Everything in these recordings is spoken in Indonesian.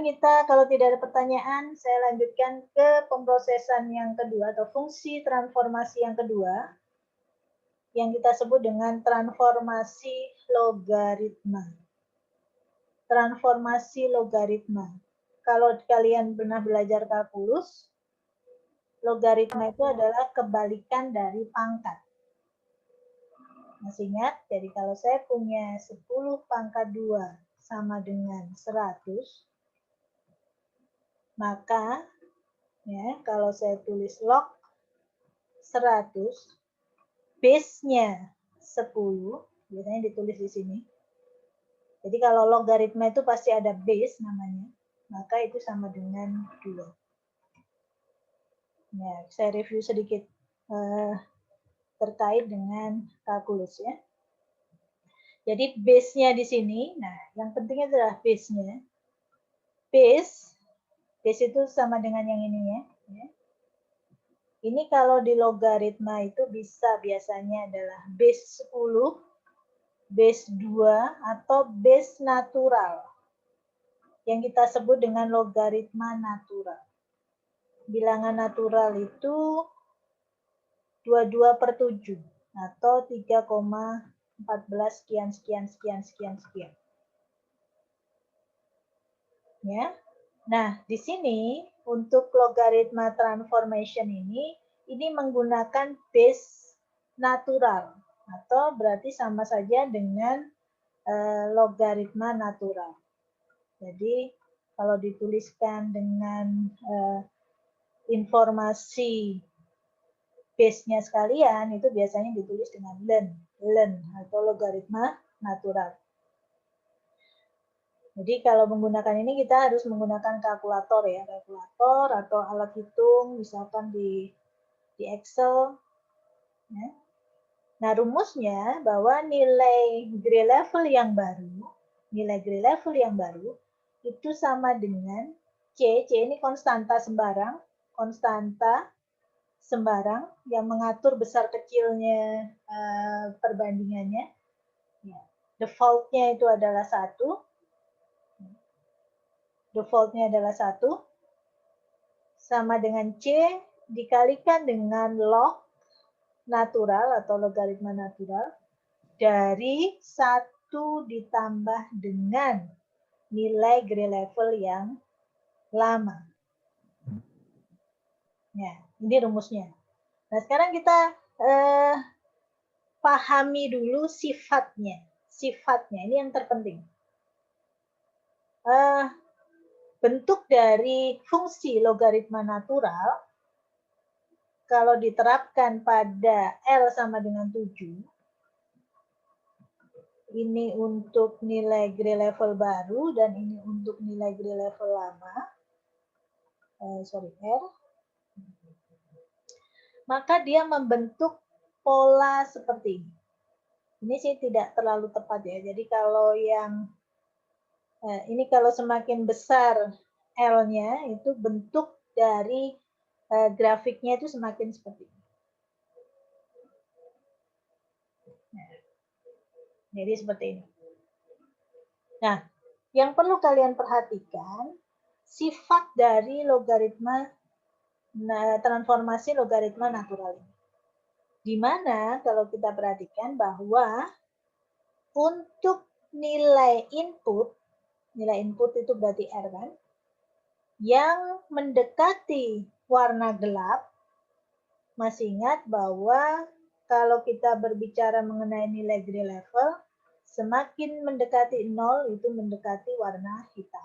kita kalau tidak ada pertanyaan, saya lanjutkan ke pemrosesan yang kedua atau fungsi transformasi yang kedua yang kita sebut dengan transformasi logaritma. Transformasi logaritma. Kalau kalian pernah belajar kalkulus, logaritma itu adalah kebalikan dari pangkat. Masih ingat? Jadi kalau saya punya 10 pangkat 2 sama dengan 100, maka ya, kalau saya tulis log 100, base-nya 10, biasanya ditulis di sini. Jadi kalau logaritma itu pasti ada base namanya, maka itu sama dengan 2. Ya, saya review sedikit terkait dengan kalkulus ya. Jadi base-nya di sini, nah yang pentingnya adalah base-nya. Base itu sama dengan yang ini ya. Ini kalau di logaritma itu bisa biasanya adalah base 10, base 2, atau base natural. Yang kita sebut dengan logaritma natural. Bilangan natural itu 22/7 atau 3,14 sekian sekian sekian sekian sekian. Ya. Nah, di sini untuk logaritma transformation ini menggunakan base natural atau berarti sama saja dengan logaritma natural. Jadi kalau dituliskan dengan informasi base-nya sekalian itu biasanya ditulis dengan ln atau logaritma natural. Jadi kalau menggunakan ini kita harus menggunakan kalkulator ya, kalkulator atau alat hitung misalkan di Excel. Ya. Nah rumusnya bahwa nilai Gray level yang baru, itu sama dengan C ini konstanta sembarang yang mengatur besar kecilnya perbandingannya. Ya. Default-nya itu adalah 1. Default-nya adalah 1, sama dengan C dikalikan dengan log natural atau logaritma natural dari 1 ditambah dengan nilai Gray level yang lama. Ya, ini rumusnya. Nah, sekarang kita pahami dulu sifatnya. Sifatnya, ini yang terpenting. Bentuk dari fungsi logaritma natural kalau diterapkan pada L sama dengan 7, ini untuk nilai Gray level baru dan ini untuk nilai Gray level lama, R, maka dia membentuk pola seperti ini. Ini sih tidak terlalu tepat ya, jadi kalau yang ini kalau semakin besar L-nya, itu bentuk dari grafiknya itu semakin seperti ini. Nah, jadi seperti ini. Nah, yang perlu kalian perhatikan, sifat dari logaritma transformasi logaritma natural ini. Di mana kalau kita perhatikan bahwa untuk nilai input itu berarti R kan, yang mendekati warna gelap, masih ingat bahwa kalau kita berbicara mengenai nilai Gray level, semakin mendekati 0 itu mendekati warna hitam.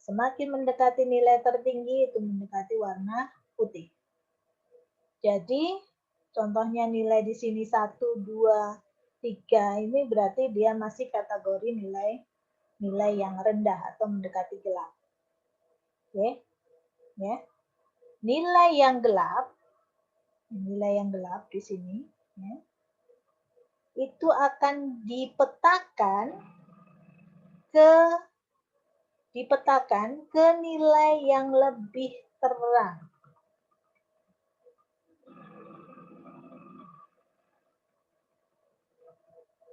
Semakin mendekati nilai tertinggi itu mendekati warna putih. Jadi contohnya nilai di sini 1, 2, 3 ini berarti dia masih kategori nilai yang rendah atau mendekati gelap. Oke. Ya. Nilai yang gelap di sini ya, itu akan dipetakan ke nilai yang lebih terang.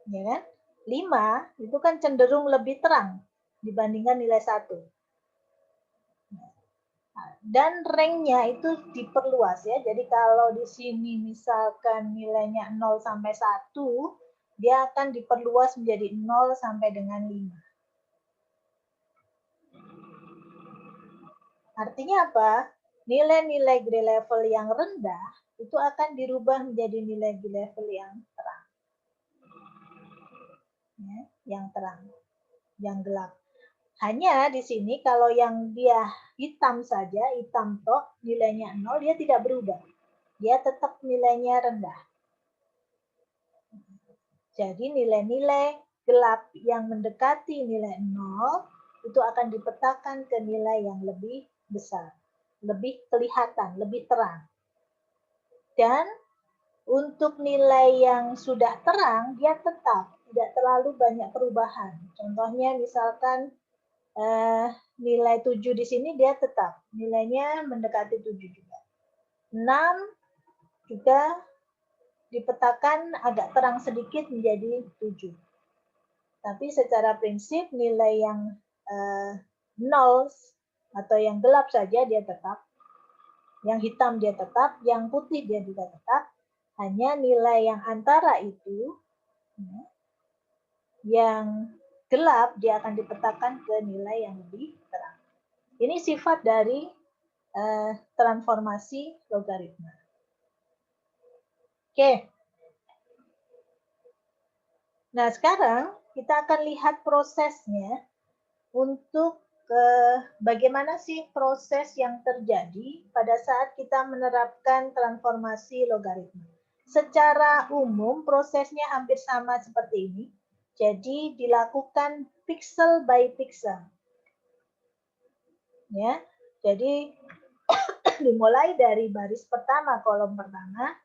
Ya kan? 5 itu kan cenderung lebih terang dibandingkan nilai 1. dan range-nya itu diperluas ya. Jadi kalau di sini misalkan nilainya 0 sampai 1, dia akan diperluas menjadi 0 sampai dengan 5. Artinya apa? Nilai-nilai grade level yang rendah itu akan dirubah menjadi nilai grade level yang terang. Ya, yang terang, yang gelap. Hanya di sini kalau yang dia hitam saja, hitam tok, nilainya 0, dia tidak berubah. Dia tetap nilainya rendah. Jadi nilai-nilai gelap yang mendekati nilai 0 itu akan dipetakan ke nilai yang lebih besar, lebih kelihatan, lebih terang. Dan untuk nilai yang sudah terang, dia tetap tidak terlalu banyak perubahan. Contohnya misalkan nilai 7 di sini dia tetap, nilainya mendekati 7 juga. 6 juga dipetakan agak terang sedikit menjadi 7. Tapi secara prinsip nilai yang 0 atau yang gelap saja dia tetap, yang hitam dia tetap, yang putih dia juga tetap, hanya nilai yang antara itu, yang gelap dia akan dipetakan ke nilai yang lebih terang. Ini sifat dari transformasi logaritma. Oke. Nah, sekarang kita akan lihat prosesnya untuk bagaimana sih proses yang terjadi pada saat kita menerapkan transformasi logaritma. Secara umum prosesnya hampir sama seperti ini. Jadi dilakukan pixel by pixel. Ya. Jadi dimulai dari baris pertama kolom pertama,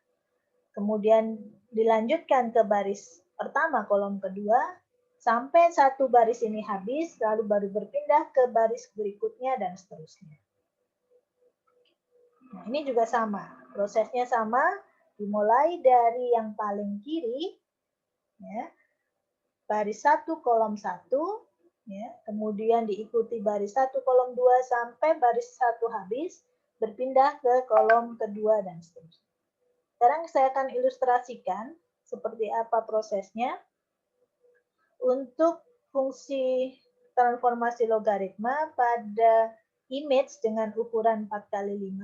kemudian dilanjutkan ke baris pertama kolom kedua, sampai satu baris ini habis, lalu baru berpindah ke baris berikutnya dan seterusnya. Nah, ini juga sama, prosesnya sama, dimulai dari yang paling kiri, ya, baris 1 kolom 1, ya, kemudian diikuti baris 1 kolom 2 sampai baris 1 habis, berpindah ke kolom kedua dan seterusnya. Sekarang saya akan ilustrasikan seperti apa prosesnya. Untuk fungsi transformasi logaritma pada image dengan ukuran 4x5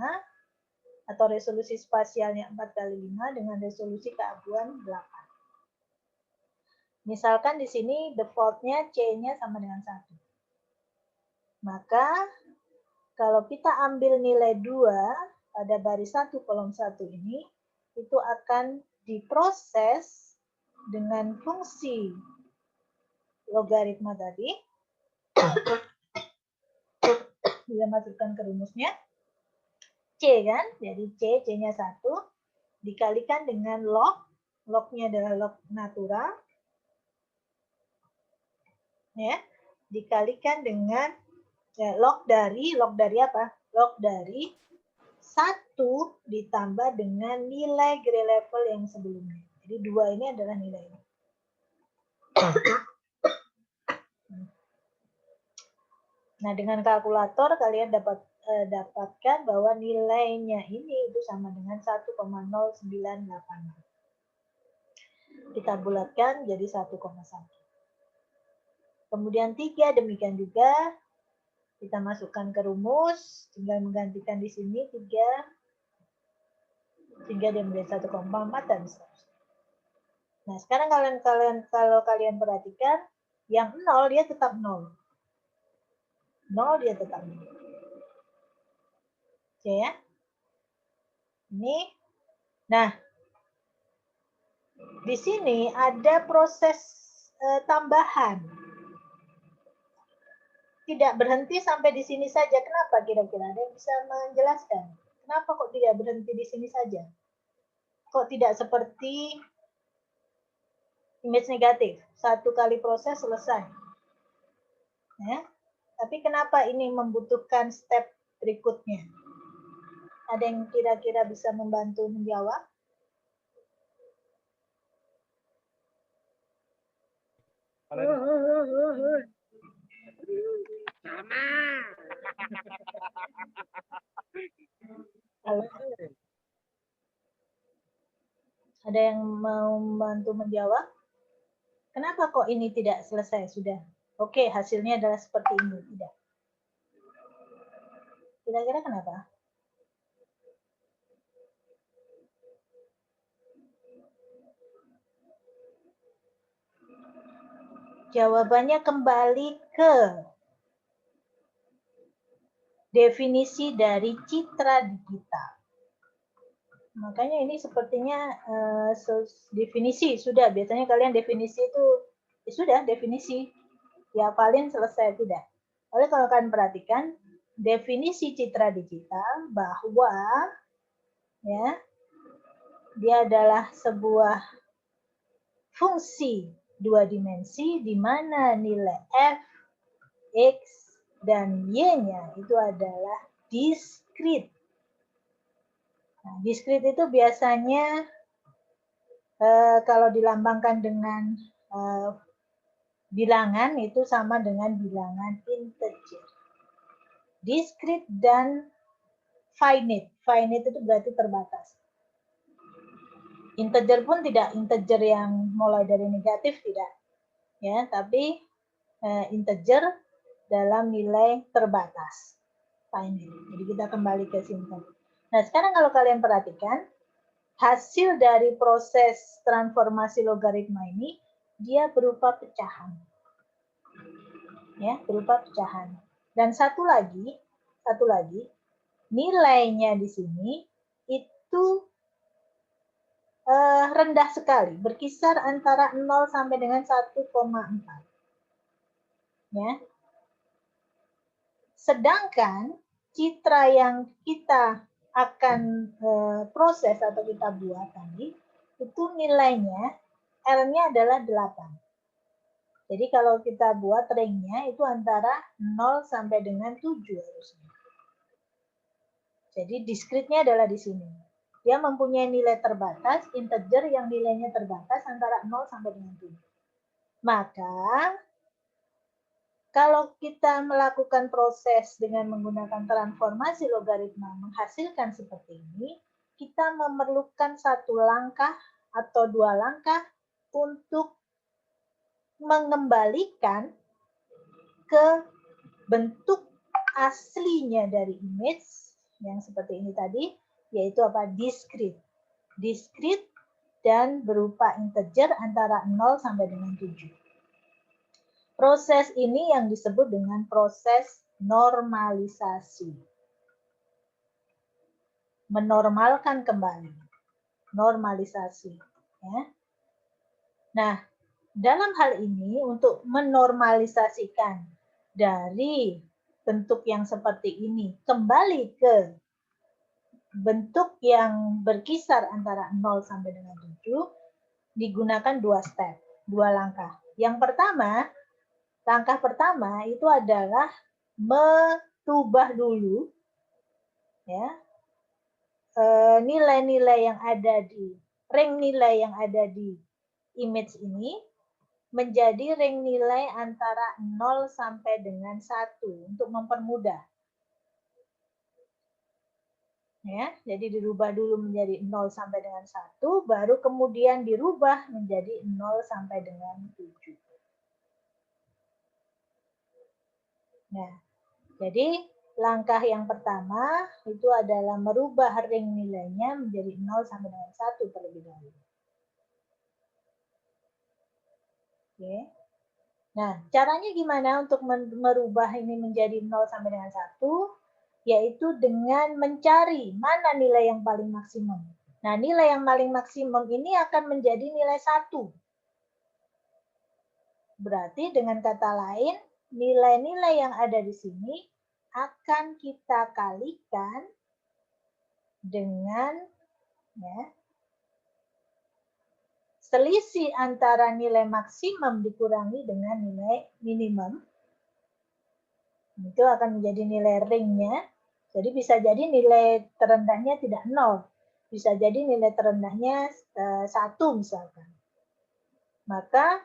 atau resolusi spasialnya 4x5 dengan resolusi keaguan 8. Misalkan di sini default-nya C-nya sama dengan 1. Maka kalau kita ambil nilai 2 pada baris 1 kolom 1 ini, itu akan diproses dengan fungsi logaritma tadi. Bisa masukkan ke rumusnya. C kan, jadi C-nya 1, dikalikan dengan log, log-nya adalah log natural, ya, dikalikan dengan log dari apa? Log dari 1 ditambah dengan nilai grade level yang sebelumnya. Jadi 2 ini adalah nilainya. Nah, dengan kalkulator kalian dapatkan bahwa nilainya ini itu sama dengan 1,0986. Kita bulatkan jadi 1,1. Kemudian 3 demikian juga. Kita masukkan ke rumus, tinggal menggantikan di sini 3, sehingga dia menjadi 1,4 dan seterusnya. Nah, sekarang kalau kalian perhatikan, yang 0 dia tetap 0. 0 dia tetap 0. Oke ya. Ini. Nah, di sini ada proses tambahan. Tidak berhenti sampai di sini saja. Kenapa kira-kira? Ada yang bisa menjelaskan? Kenapa kok tidak berhenti di sini saja? Kok tidak seperti image negatif? 1 kali proses selesai. Ya. Tapi kenapa ini membutuhkan step berikutnya? Ada yang kira-kira bisa membantu menjawab? Sama. Ada yang mau membantu menjawab? Kenapa kok ini tidak selesai? Sudah. Oke, hasilnya adalah seperti ini. Tidak. Kira-kira kenapa? Jawabannya kembali ke definisi dari citra digital. Makanya ini sepertinya definisi sudah. Biasanya kalian definisi itu ya sudah definisi. Dihafalin selesai, tidak. Oleh kalau kalian perhatikan definisi citra digital bahwa ya dia adalah sebuah fungsi dua dimensi di mana nilai f, x, dan y-nya itu adalah diskrit. Nah, diskrit itu biasanya kalau dilambangkan dengan bilangan itu sama dengan bilangan integer. Diskrit dan finite. Finite itu berarti terbatas. Integer pun tidak integer yang mulai dari negatif, tidak. Ya, tapi integer dalam nilai terbatas. Finite. Jadi kita kembali ke sini. Nah, sekarang kalau kalian perhatikan, hasil dari proses transformasi logaritma ini, dia berupa pecahan. Ya, berupa pecahan. Dan satu lagi, nilainya di sini itu rendah sekali, berkisar antara 0 sampai dengan 1,4. Ya. Sedangkan citra yang kita akan proses atau kita buat tadi, itu nilainya R-nya adalah 8. Jadi kalau kita buat ringnya itu antara 0 sampai dengan 7 harusnya. Jadi diskritnya adalah di sini. Dia mempunyai nilai terbatas, integer yang nilainya terbatas antara 0 sampai dengan 7. Maka kalau kita melakukan proses dengan menggunakan transformasi logaritma menghasilkan seperti ini, kita memerlukan satu langkah atau dua langkah untuk mengembalikan ke bentuk aslinya dari image yang seperti ini tadi, yaitu apa? Diskrit. Diskrit dan berupa integer antara 0 sampai dengan 7. Proses ini yang disebut dengan proses normalisasi. Menormalkan kembali. Normalisasi. Ya. Nah, dalam hal ini untuk menormalisasikan dari bentuk yang seperti ini kembali ke bentuk yang berkisar antara 0 sampai dengan 7 digunakan dua step, dua langkah. Yang pertama, langkah pertama itu adalah merubah dulu ya nilai-nilai yang ada di ring nilai yang ada di image ini menjadi ring nilai antara 0 sampai dengan 1 untuk mempermudah. Ya, jadi dirubah dulu menjadi 0 sampai dengan 1, baru kemudian dirubah menjadi 0 sampai dengan 7. Nah, jadi langkah yang pertama itu adalah merubah ring nilainya menjadi 0 sampai dengan 1 terlebih dahulu. Oke. Nah, caranya gimana untuk merubah ini menjadi 0 sampai dengan 1? Yaitu dengan mencari mana nilai yang paling maksimum. Nah, nilai yang paling maksimum ini akan menjadi nilai 1. Berarti dengan kata lain, nilai-nilai yang ada di sini akan kita kalikan dengan ya, selisih antara nilai maksimum dikurangi dengan nilai minimum. Itu akan menjadi nilai ringnya. Jadi bisa jadi nilai terendahnya tidak 0. Bisa jadi nilai terendahnya 1 misalkan. Maka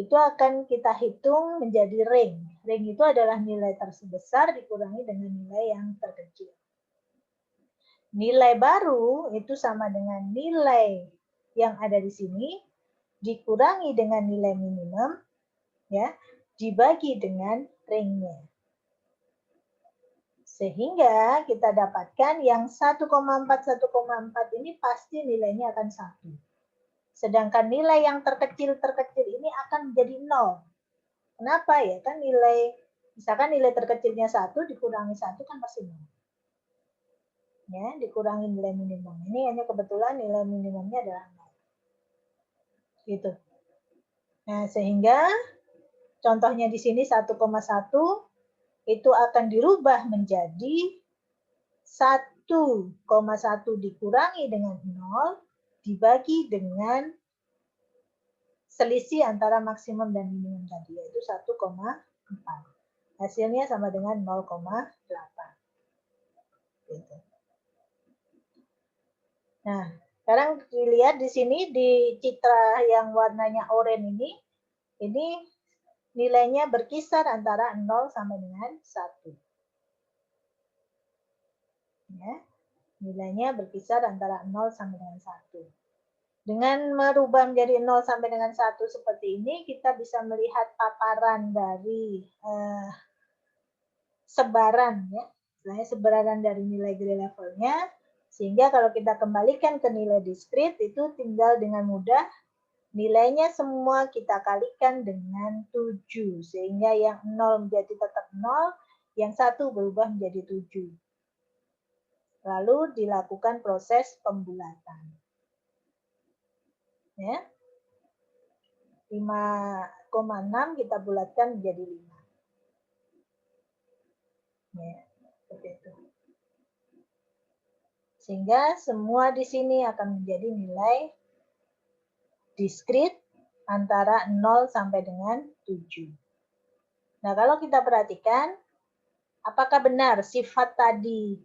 itu akan kita hitung menjadi ring. Ring itu adalah nilai terbesar dikurangi dengan nilai yang terkecil. Nilai baru itu sama dengan nilai yang ada di sini dikurangi dengan nilai minimum, ya, dibagi dengan ringnya. Sehingga kita dapatkan yang 1,4 ini pasti nilainya akan 1. Sedangkan nilai yang terkecil ini akan menjadi 0. Kenapa ya? Kan nilai, misalkan nilai terkecilnya 1 dikurangi 1 kan pasti 0. Ya, dikurangi nilai minimum. Ini hanya kebetulan nilai minimumnya adalah 0. Gitu. Nah, sehingga contohnya di sini 1,1 itu akan dirubah menjadi 1,1 dikurangi dengan 0 dibagi dengan selisih antara maksimum dan minimum tadi, yaitu 1,4. Hasilnya sama dengan 0,8. Gitu. Nah, sekarang dilihat di sini di citra yang warnanya oranye ini nilainya berkisar antara 0 sampai dengan 1. Ya, nilainya berkisar antara 0 sampai dengan 1. Dengan merubah menjadi 0 sampai dengan 1 seperti ini, kita bisa melihat paparan dari sebaran, ya, sebaran dari nilai Gray levelnya, sehingga kalau kita kembalikan ke nilai diskrit, itu tinggal dengan mudah nilainya semua kita kalikan dengan 7, sehingga yang 0 menjadi tetap 0, yang 1 berubah menjadi 7. Lalu dilakukan proses pembulatan. Ya. 5,6 kita bulatkan menjadi 5. Ya, seperti itu. Sehingga semua di sini akan menjadi nilai diskrit antara 0 sampai dengan 7. Nah, kalau kita perhatikan, apakah benar sifat tadi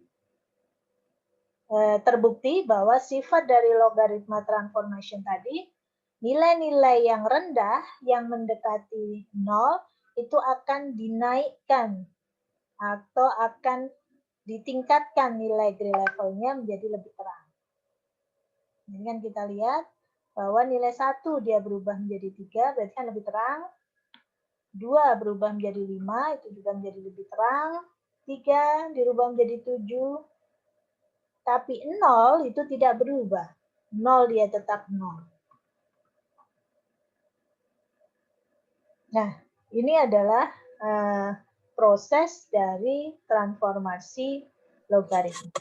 terbukti bahwa sifat dari logaritma transformation tadi, nilai-nilai yang rendah yang mendekati 0 itu akan dinaikkan atau akan ditingkatkan nilai Gray levelnya menjadi lebih terang. Ini kan kita lihat bahwa nilai 1 dia berubah menjadi 3, berarti kan lebih terang. 2 berubah menjadi 5, itu juga menjadi lebih terang. 3 dirubah menjadi 7, tapi 0 itu tidak berubah. 0 dia tetap 0. Nah, ini adalah proses dari transformasi logaritma.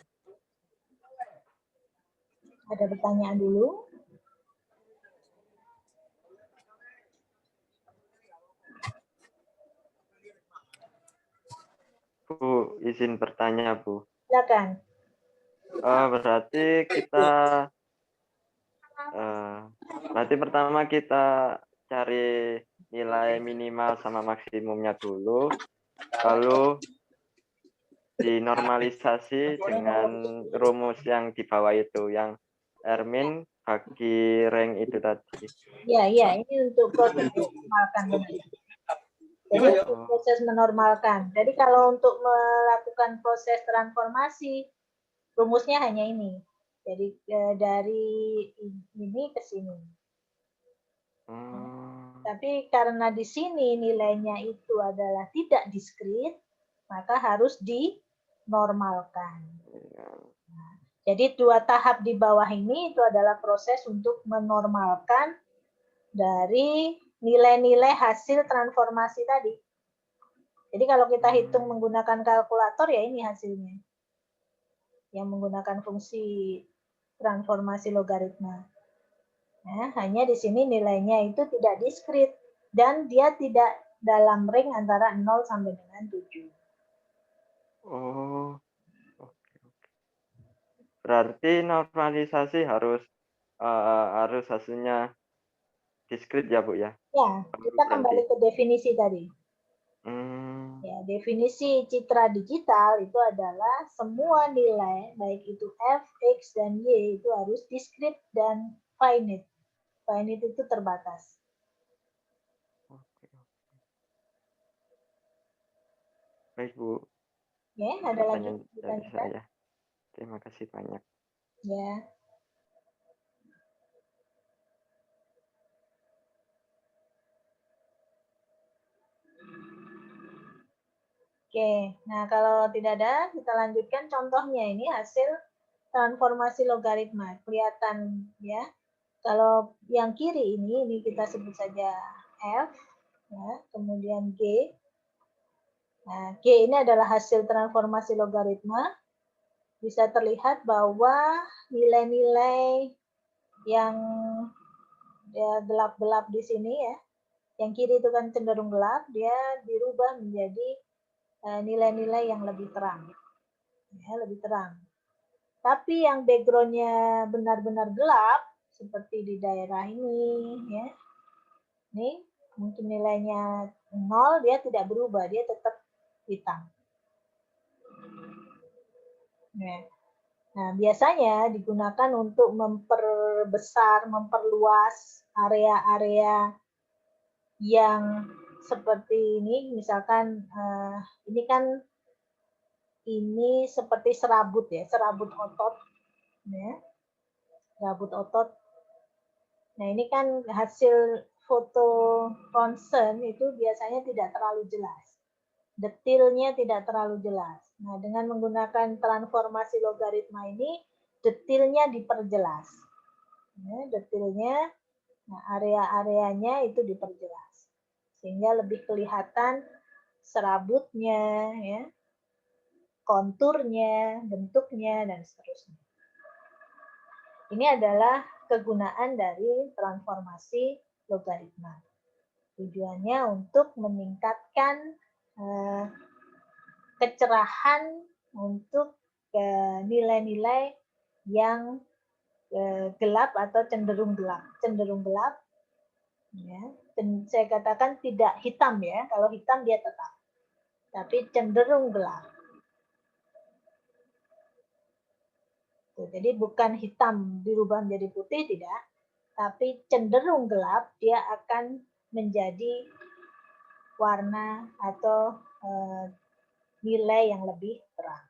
Ada pertanyaan dulu? Bu, izin bertanya, Bu. Silakan. Berarti pertama kita cari nilai minimal sama maksimumnya dulu, lalu dinormalisasi dengan rumus yang di bawah itu, yang R-min bagi rank itu tadi. Ya, ini untuk proses menormalkan. Jadi untuk proses menormalkan. Jadi kalau untuk melakukan proses transformasi, rumusnya hanya ini. Jadi dari ini ke sini. Tapi karena di sini nilainya itu adalah tidak diskrit, maka harus dinormalkan. Nah, jadi 2 tahap di bawah ini itu adalah proses untuk menormalkan dari nilai-nilai hasil transformasi tadi. Jadi kalau kita hitung menggunakan kalkulator, ya ini hasilnya. Yang menggunakan fungsi transformasi logaritma. Nah, hanya di sini nilainya itu tidak diskrit dan dia tidak dalam ring antara 0 sampai dengan 7. Oh, oke. Berarti normalisasi harus hasilnya diskrit ya, Bu ya? Ya, kita kembali ke definisi tadi. Ya, definisi citra digital itu adalah semua nilai, baik itu F, X, dan Y, itu harus diskrit dan finite. Finite itu terbatas. Baik, Bu. Ya, ada lagi dari saya. Terima kasih banyak. Ya. Oke, nah kalau tidak ada, kita lanjutkan contohnya. Ini hasil transformasi logaritma. Kelihatan ya. Kalau yang kiri ini kita sebut saja F, ya, kemudian G. Nah, G ini adalah hasil transformasi logaritma. Bisa terlihat bahwa nilai-nilai yang ya, gelap-gelap di sini ya, yang kiri itu kan cenderung gelap, dia dirubah menjadi nilai-nilai yang lebih terang, ya, lebih terang. Tapi yang backgroundnya benar-benar gelap, seperti di daerah ini, ya, ini mungkin nilainya 0, dia tidak berubah, dia tetap hitam. Nah, biasanya digunakan untuk memperbesar, memperluas area-area yang seperti ini, misalkan ini kan ini seperti serabut ya, serabut otot, ya, serabut otot. Nah ini kan hasil foto ronsen itu biasanya tidak terlalu jelas, detailnya tidak terlalu jelas. Nah dengan menggunakan transformasi logaritma ini, detailnya diperjelas, ya, detailnya, nah area-areanya itu diperjelas, sehingga lebih kelihatan serabutnya, ya, konturnya, bentuknya, dan seterusnya. Ini adalah kegunaan dari transformasi logaritma. Tujuannya untuk meningkatkan kecerahan untuk nilai-nilai yang gelap atau cenderung gelap. Cenderung gelap, ya. Saya katakan tidak hitam ya. Kalau hitam dia tetap, tapi cenderung gelap. Jadi bukan hitam dirubah menjadi putih, tidak, tapi cenderung gelap, dia akan menjadi warna atau nilai yang lebih terang.